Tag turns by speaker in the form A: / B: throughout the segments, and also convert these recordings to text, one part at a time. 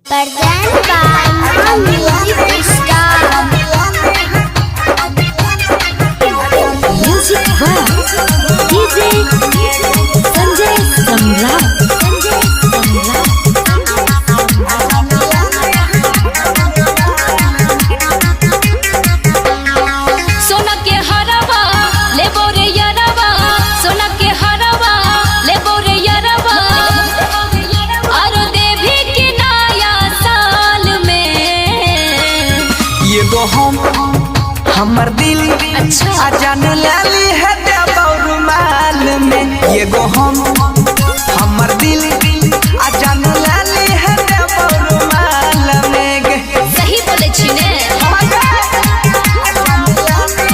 A: Present by Music Star.
B: Music by DJ Sanjay Samrat.
C: सोना के हरवा लेबो रे यरवा, सोना के हरवा लेबो रे यरवा, और देवी के नया साल में
D: ये गो हमर दिल
C: अच्छा
D: आ जान लाली है रुमाल में। ये गो हमर दिल आ जान लाली है रुमाल में।
C: सही बोले छी ने।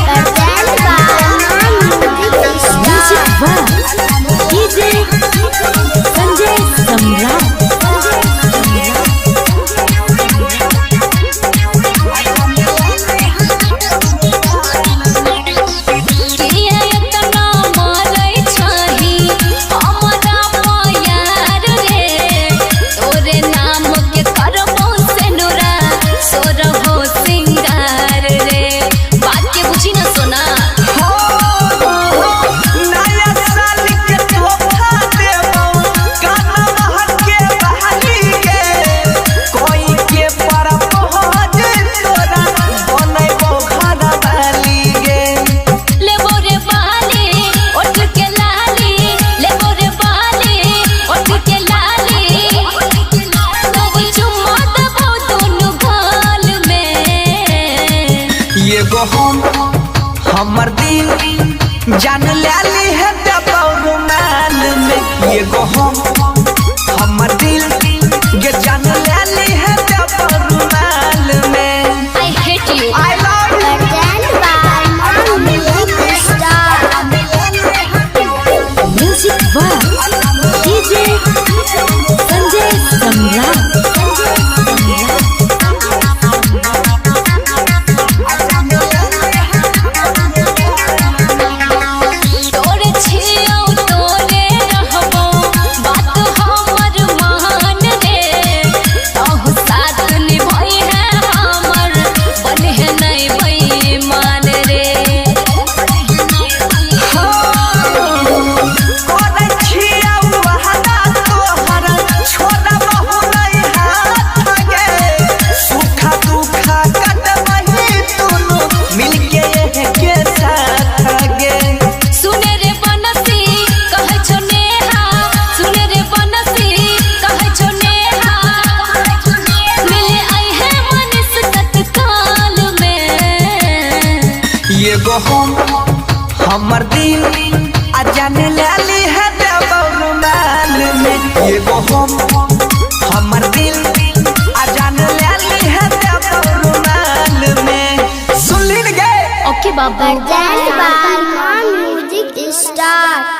A: Present by Music Star.
B: Music by DJ Sanjay Samrat.
D: ये गो हमर दिल जान लाली है रुमाल में। ये गो हमर दिल ये जान लाली है रुमाल में।
C: I hate you.
D: I love you।
A: Present by Music Star.
B: Music by DJ Sanjay Samrat.
C: तोरे छियौ तोरे रहबो बात हमर मान रे, अहु साथ निभाई है हमर बने है नहीं बेईमान रे।
D: कोरे छिया वहदा तोहर छोड़ा बहु नहीं हाथ गे। सुखा दुखा कटबही दुनु मिलके के साथ गे।
C: सुने रे बनसी कहै छो नेहा, सुने रे बनसी कहै छो नेहा, मिले आई है मनीष तत्काल में।
D: ये गो हमर दिल आ जान लाली है रुमाल में। ये गो हमर दिल आ जान लाली है रुमाल में। सुन लीन गे।
C: ओके बाबा।
A: Present by Music Star.